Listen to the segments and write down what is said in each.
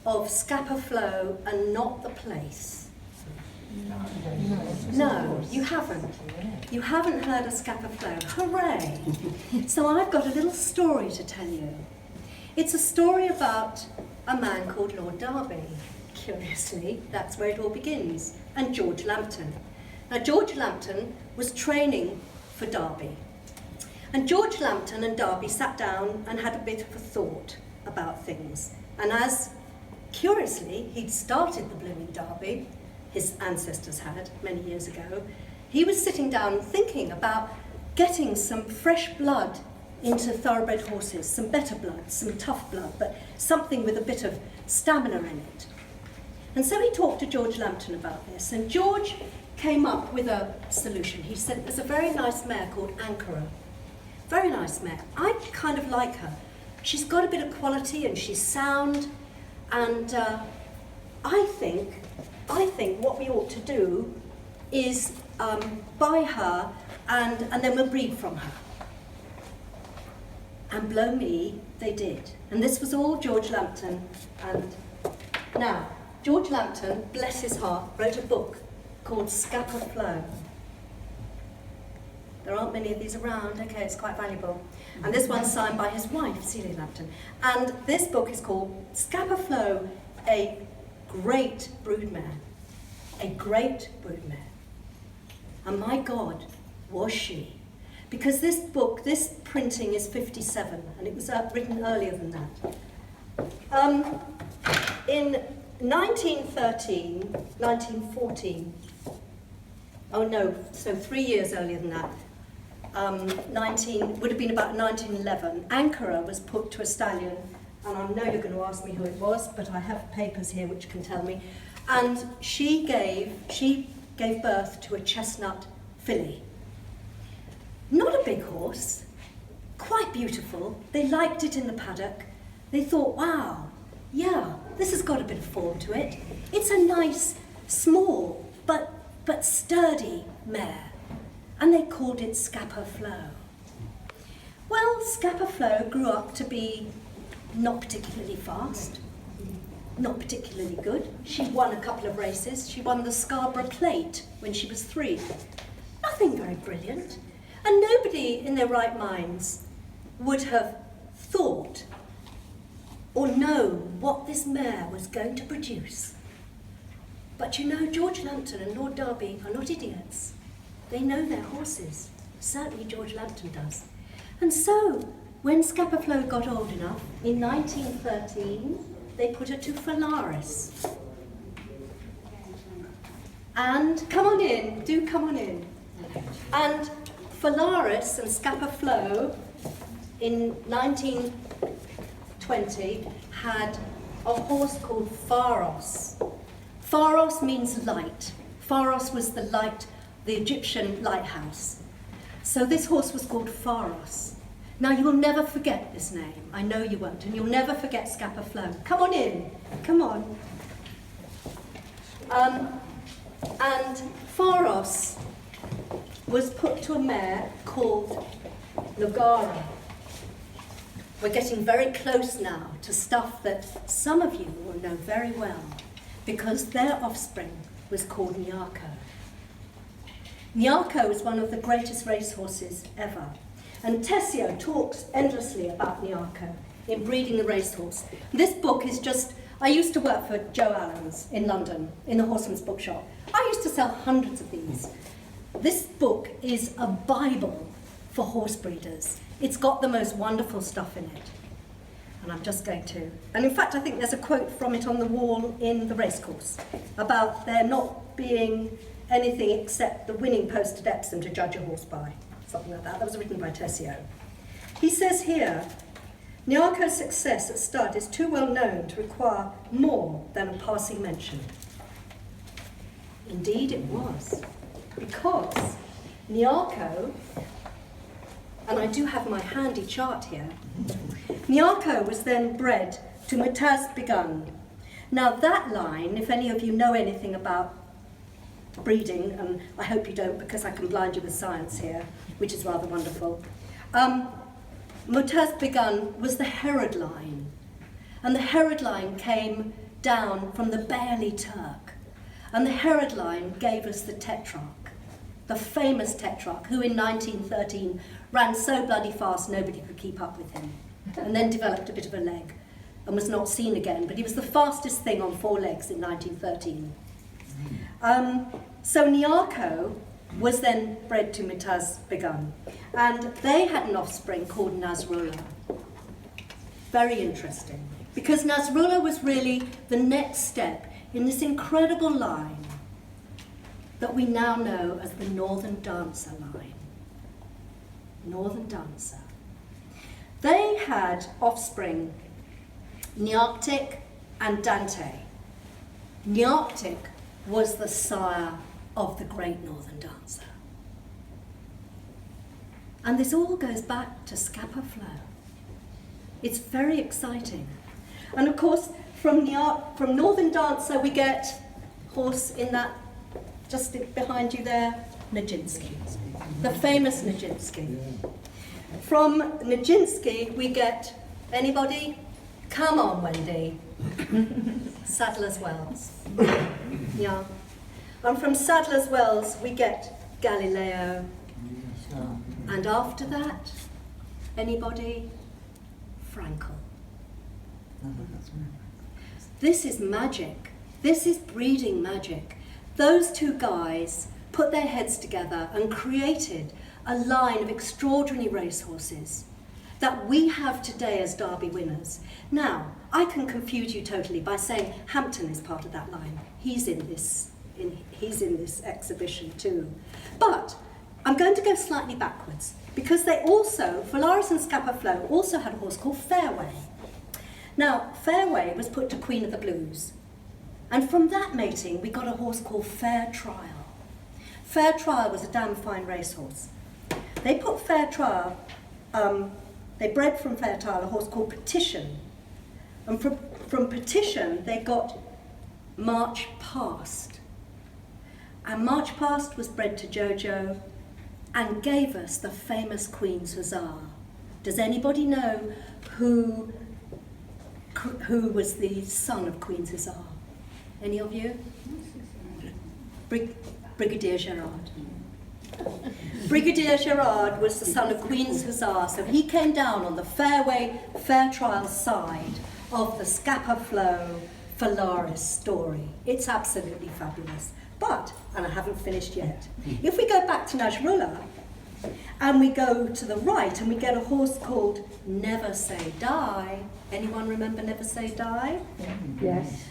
of Scapa Flow and not the place? No, you haven't. You haven't heard of Scapa Flow. Hooray! So I've got a little story to tell you. It's a story about a man called Lord Derby. Curiously, that's where it all begins. And George Lambton. Now, George Lambton was training for Derby. And George Lambton and Derby sat down and had a bit of a thought about things. And as, curiously, he'd started the blooming Derby, his ancestors had many years ago, he was sitting down thinking about getting some fresh blood into thoroughbred horses, some better blood, some tough blood, but something with a bit of stamina in it. And so he talked to George Lambton about this, and George came up with a solution. He said, there's a very nice mare called Ankara. Very nice mare. I kind of like her. She's got a bit of quality and she's sound, and I think what we ought to do is buy her and then we'll breed from her. And blow me, they did. And this was all George Lambton. And now, George Lambton, bless his heart, wrote a book called Scapa Flow. There aren't many of these around, okay, it's quite valuable. And this one's signed by his wife, Celia Lambton. And this book is called Scapa Flow, a great broodmare. A great broodmare. And my God, was she. Because this book, this printing is 57, and it was written earlier than that. In 1914, oh no, so 3 years earlier than that, would have been about 1911, Ankara was put to a stallion, and I know you're going to ask me who it was, but I have papers here which can tell me, and she gave birth to a chestnut filly. Not a big horse, quite beautiful. They liked it in the paddock. They thought, wow, yeah, this has got a bit of form to it. It's a nice, small, but sturdy mare. And they called it Scapa Flow. Well, Scapa Flow grew up to be not particularly fast, not particularly good. She won a couple of races. She won the Scarborough Plate when she was 3. Nothing very brilliant. And nobody in their right minds would have thought or known what this mare was going to produce. But you know, George Lambton and Lord Derby are not idiots. They know their horses. Certainly George Lambton does. And so, when Scapa Flow got old enough, in 1913, they put her to Phalaris. And, come on in, do come on in. And Phalaris and Scapa Flow in 1920 had a horse called Pharos. Pharos means light. Pharos was the light, the Egyptian lighthouse. So this horse was called Pharos. Now you will never forget this name. I know you won't, and you'll never forget Scapa Flow. Come on in, come on. And Pharos was put to a mare called Nogara. We're getting very close now to stuff that some of you will know very well, because their offspring was called Nyarko. Nyarko is one of the greatest racehorses ever. And Tessio talks endlessly about Nyarko in breeding the racehorse. This book is just, I used to work for Joe Allen's in London, in the Horseman's Bookshop. I used to sell hundreds of these. This book is a Bible for horse breeders. It's got the most wonderful stuff in it. And I'm just going to, and in fact I think there's a quote from it on the wall in the racecourse about there not being anything except the winning post at Epsom to judge a horse by. Something like that. That was written by Tessio. He says here, Nyarko's success at stud is too well known to require more than a passing mention. Indeed it was, because Nyarko, and I do have my handy chart here, Nyarko was then bred to Mutaz Begun. Now that line, if any of you know anything about breeding, and I hope you don't because I can blind you with science here, which is rather wonderful. Mutaz Begun was the Herod line, and the Herod line came down from the Bailey Turk. And the Herod line gave us the Tetrarch, the famous Tetrarch, who in 1913 ran so bloody fast nobody could keep up with him, and then developed a bit of a leg and was not seen again, but he was the fastest thing on 4 legs in 1913. So Niarco was then bred to Mitaz Begun, and they had an offspring called Nasrullah. Very interesting, because Nasrullah was really the next step in this incredible line that we now know as the Northern Dancer line. Northern Dancer. They had offspring, Nearctic and Dante. Nearctic was the sire of the great Northern Dancer. And this all goes back to Scapa Flow. It's very exciting. And of course, from Northern Dancer we get horse in that, just behind you there, Nijinsky, the famous Nijinsky. From Nijinsky we get, anybody? Come on, Wendy. Sadler's Wells. Yeah. And from Sadler's Wells we get Galileo. And after that, anybody? Frankel. This is magic. This is breeding magic. Those two guys put their heads together and created a line of extraordinary racehorses that we have today as Derby winners. Now, I can confuse you totally by saying Hampton is part of that line. He's in this exhibition too. But I'm going to go slightly backwards, because they also, Phalaris and Scapa Flow, also had a horse called Fairway. Now, Fairway was put to Queen of the Blues, and from that mating we got a horse called Fair Trial. Fair Trial was a damn fine racehorse. They put Fair Trial, they bred from Fair Trial a horse called Petition, and from Petition they got March Past. And March Past was bred to Jojo and gave us the famous Queen's Hussar. Does anybody know who was the son of Queen's Hussar? Any of you? Brigadier Gerard. Brigadier Gerard was the son of Queen's Hussar, so he came down on the Fairway, Fair Trial side of the Scapa Flow Phalaris story. It's absolutely fabulous. But, and I haven't finished yet, if we go back to Nasrullah and we go to the right and we get a horse called Never Say Die. Anyone remember Never Say Die? Yes.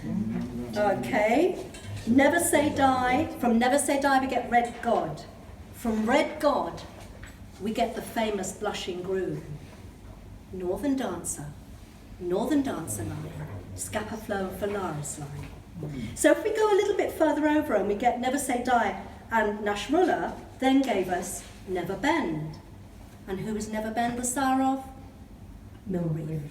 Okay. Never Say Die. From Never Say Die we get Red God. From Red God we get the famous Blushing Groom. Northern Dancer line, Scapa Flow and Phalaris line. So if we go a little bit further over and we get Never Say Die, and Nasrullah then gave us Never Bend. And who was Never Bend the sire of? Mill Reef.